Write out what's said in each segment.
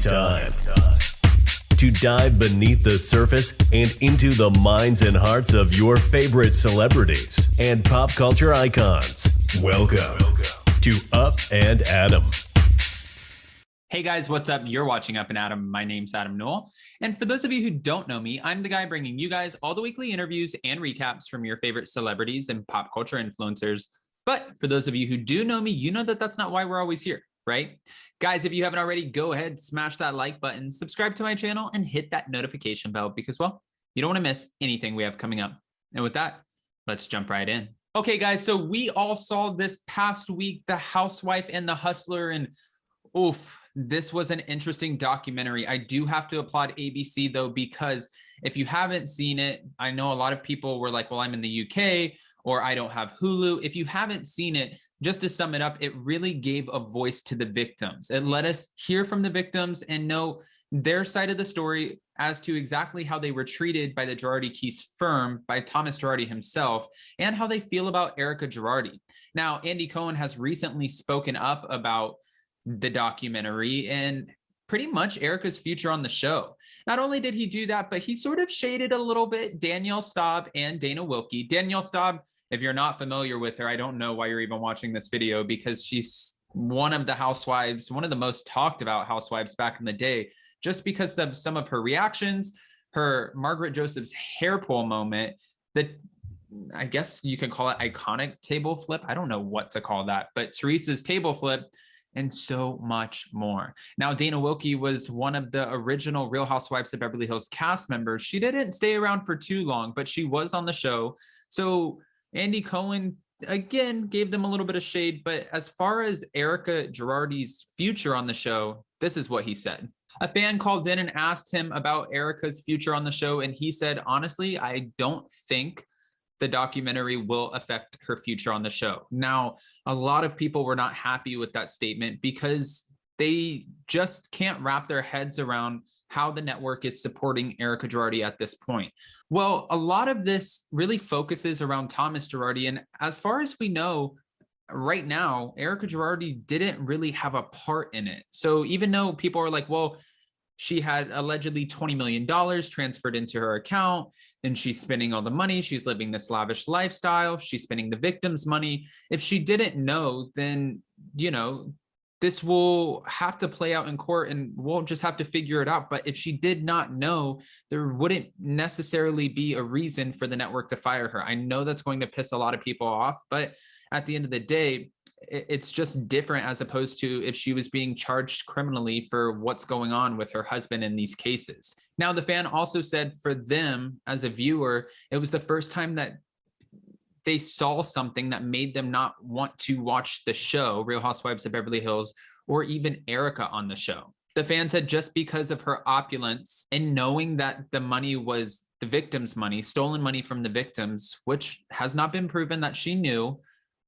It's time to dive beneath the surface and into the minds and hearts of your favorite celebrities and pop culture icons. Welcome to Up and Adam. Hey guys, what's up? You're watching Up and Adam. My name's Adam Newell. And for those of you who don't know me, I'm the guy bringing you guys all the weekly interviews and recaps from your favorite celebrities and pop culture influencers. But for those of you who do know me, you know that that's not why we're always here, right? Guys, if you haven't already, go ahead, smash that like button, subscribe to my channel, and hit that notification bell because, well, you don't want to miss anything we have coming up. And with that, let's jump right in. Okay, guys, so we all saw this past week, The Housewife and the Hustler, and oof, this was an interesting documentary. I do have to applaud ABC though, because if you haven't seen it, I know a lot of people were like, well, I'm in the UK or I don't have Hulu. If you haven't seen it, just to sum it up, it really gave a voice to the victims. It let us hear from the victims and know their side of the story as to exactly how they were treated by the Girardi-Keese firm, by Thomas Girardi himself, and how they feel about Erika Girardi. Now, Andy Cohen has recently spoken up about the documentary and pretty much Erika's future on the show. Not only did he do that, but he sort of shaded a little bit Danielle Staub and Dana Wilkie. Danielle Staub, if you're not familiar with her, I don't know why you're even watching this video, because she's one of the housewives, one of the most talked about housewives back in the day, just because of some of her reactions, her Margaret Joseph's hair pull moment, that I guess you could call it iconic table flip. I don't know what to call that, but Teresa's table flip, and so much more. Now, Dana Wilkie was one of the original Real Housewives of Beverly Hills cast members. She didn't stay around for too long, but she was on the show. So Andy Cohen, again, gave them a little bit of shade. But as far as Erika Girardi's future on the show, this is what he said. A fan called in and asked him about Erika's future on the show, and he said, honestly, I don't think the documentary will affect her future on the show. Now, a lot of people were not happy with that statement because they just can't wrap their heads around how the network is supporting Erika Girardi at this point. Well, a lot of this really focuses around Thomas Girardi. And as far as we know, right now, Erika Girardi didn't really have a part in it. So even though people are like, well, she had allegedly $20 million transferred into her account, and she's spending all the money. She's living this lavish lifestyle. She's spending the victim's money. If she didn't know, then, you know, this will have to play out in court and we'll just have to figure it out. But if she did not know, there wouldn't necessarily be a reason for the network to fire her. I know that's going to piss a lot of people off, but at the end of the day, it's just different as opposed to if she was being charged criminally for what's going on with her husband in these cases. Now, the fan also said for them as a viewer, it was the first time that they saw something that made them not want to watch the show, Real Housewives of Beverly Hills, or even Erika on the show. The fan said just because of her opulence and knowing that the money was the victim's money, stolen money from the victims, which has not been proven that she knew,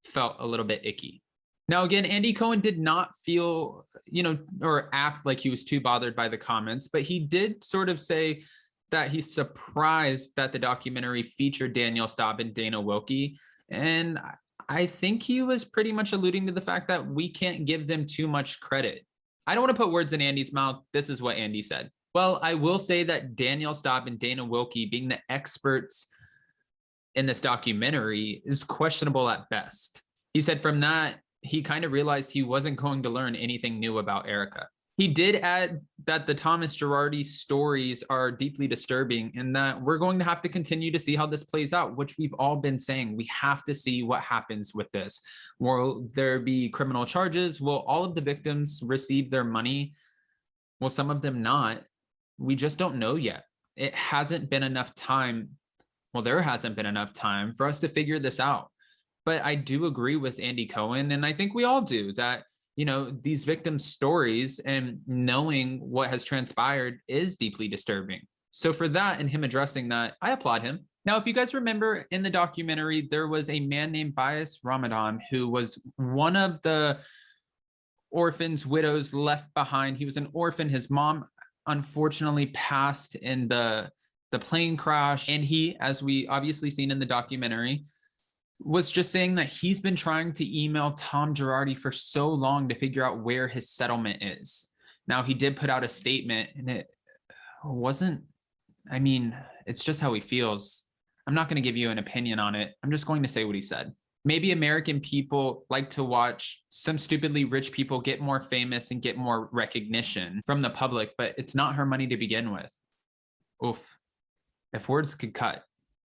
felt a little bit icky. Now, again, Andy Cohen did not feel, you know, or act like he was too bothered by the comments, but he did sort of say that he's surprised that the documentary featured Danielle Staub and Dana Wilkie. And I think he was pretty much alluding to the fact that we can't give them too much credit. I don't want to put words in Andy's mouth. This is what Andy said. Well, I will say that Danielle Staub and Dana Wilkie, being the experts in this documentary, is questionable at best. He said from that, he kind of realized he wasn't going to learn anything new about Erika. He did add that the Thomas Girardi stories are deeply disturbing and that we're going to have to continue to see how this plays out, which we've all been saying. We have to see what happens with this. Will there be criminal charges? Will all of the victims receive their money? Will some of them not? We just don't know yet. It hasn't been enough time. Well, there hasn't been enough time for us to figure this out. But I do agree with Andy Cohen, and I think we all do, that, you know, these victims' stories and knowing what has transpired is deeply disturbing. So for that and him addressing that, I applaud him. Now, if you guys remember in the documentary, there was a man named Bias Ramadan who was one of the orphans, widows left behind. He was an orphan. His mom unfortunately passed in the plane crash. And he, as we obviously seen in the documentary, was just saying that he's been trying to email Tom Girardi for so long to figure out where his settlement is. Now, he did put out a statement, and it wasn't, I mean, it's just how he feels. I'm not going to give you an opinion on it. I'm just going to say what he said. Maybe American people like to watch some stupidly rich people get more famous and get more recognition from the public, but it's not her money to begin with. Oof. If words could cut.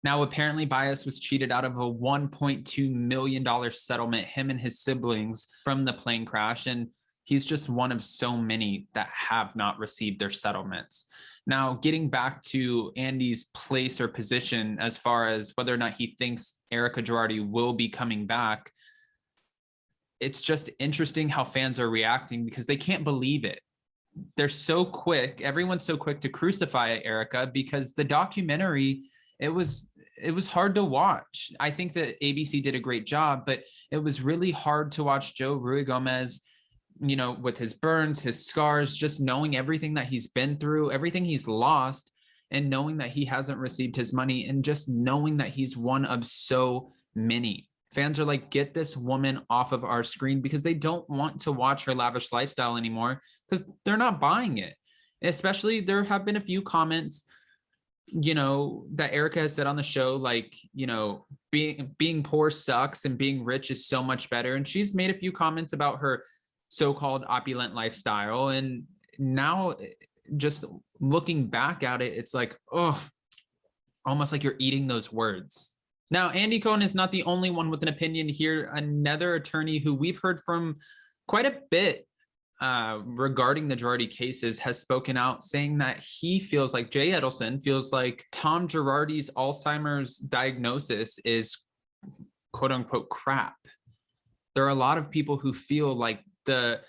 Now, apparently Bias was cheated out of a $1.2 million settlement, him and his siblings, from the plane crash. And he's just one of so many that have not received their settlements. Now, getting back to Andy's place or position as far as whether or not he thinks Erika Girardi will be coming back, it's just interesting how fans are reacting because they can't believe it. They're so quick. Everyone's so quick to crucify Erika because the documentary, it was hard to watch. I think that ABC did a great job, but it was really hard to watch Joe Ruigomez, you know, with his burns, his scars, just knowing everything that he's been through, everything he's lost, and knowing that he hasn't received his money, and just knowing that he's one of so many. Fans are like, get this woman off of our screen, because they don't want to watch her lavish lifestyle anymore because they're not buying it. Especially, there have been a few comments, you know, that Erika has said on the show, like, you know, being poor sucks and being rich is so much better. And she's made a few comments about her so-called opulent lifestyle. And now, just looking back at it, it's like, oh, almost like you're eating those words. Now, Andy Cohen is not the only one with an opinion here. Another attorney who we've heard from quite a bit regarding the Girardi cases has spoken out, saying that he feels like, Jay Edelson feels like Tom Girardi's Alzheimer's diagnosis is quote unquote crap. There are a lot of people who feel like the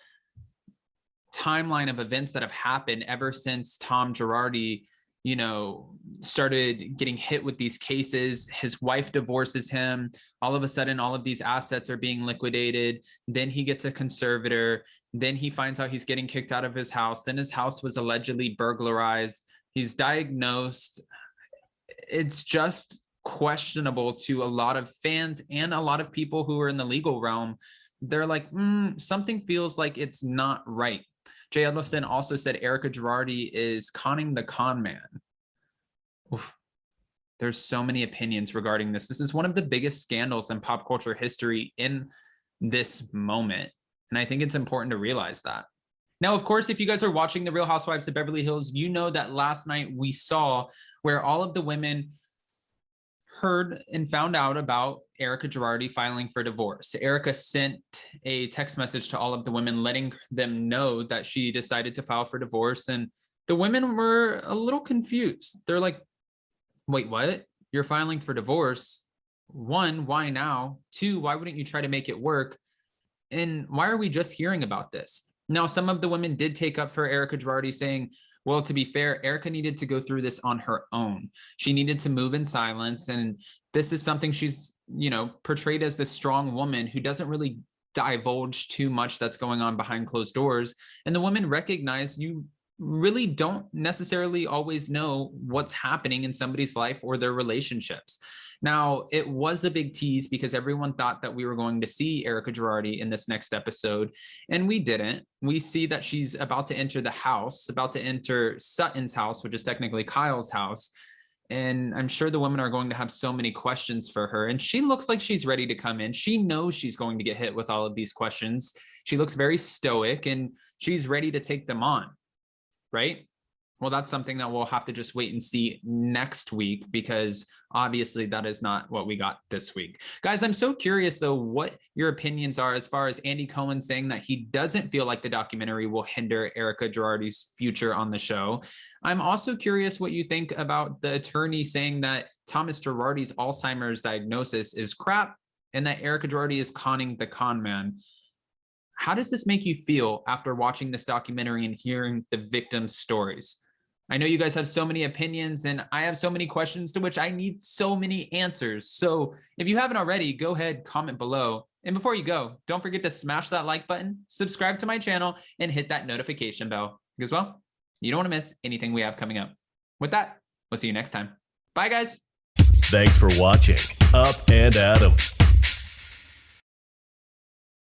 timeline of events that have happened ever since Tom Girardi, you know, started getting hit with these cases. His wife divorces him. All of a sudden, all of these assets are being liquidated. Then he gets a conservator. Then he finds out he's getting kicked out of his house. Then his house was allegedly burglarized. He's diagnosed. It's just questionable to a lot of fans and a lot of people who are in the legal realm. They're like, something feels like it's not right. Jay Edelson also said Erika Girardi is conning the con man. Oof. There's so many opinions regarding this. This is one of the biggest scandals in pop culture history in this moment. And I think it's important to realize that. Now, of course, if you guys are watching The Real Housewives of Beverly Hills, you know that last night we saw where all of the women heard and found out about Erika Girardi filing for divorce. Erika sent a text message to all of the women letting them know that she decided to file for divorce. And the women were a little confused. They're like, wait, what? You're filing for divorce? One, why now? Two, why wouldn't you try to make it work? And why are we just hearing about this? Now, some of the women did take up for Erika Girardi, saying, well, to be fair, Erika needed to go through this on her own. She needed to move in silence. And this is something she's, you know, portrayed as this strong woman who doesn't really divulge too much that's going on behind closed doors. And the women recognize you really don't necessarily always know what's happening in somebody's life or their relationships. Now, it was a big tease because everyone thought that we were going to see Erika Girardi in this next episode, and we didn't. We see that she's about to enter the house, about to enter Sutton's house, which is technically Kyle's house. And I'm sure the women are going to have so many questions for her. And she looks like she's ready to come in. She knows she's going to get hit with all of these questions. She looks very stoic and she's ready to take them on, right? Well, that's something that we'll have to just wait and see next week, because obviously that is not what we got this week. Guys, I'm so curious, though, what your opinions are as far as Andy Cohen saying that he doesn't feel like the documentary will hinder Erika Girardi's future on the show. I'm also curious what you think about the attorney saying that Thomas Girardi's Alzheimer's diagnosis is crap and that Erika Girardi is conning the con man. How does this make you feel after watching this documentary and hearing the victims' stories? I know you guys have so many opinions and I have so many questions to which I need so many answers. So if you haven't already, go ahead, comment below. And before you go, don't forget to smash that like button, subscribe to my channel, and hit that notification bell because, well, you don't want to miss anything we have coming up. With that, we'll see you next time. Bye, guys. Thanks for watching Up and Adam.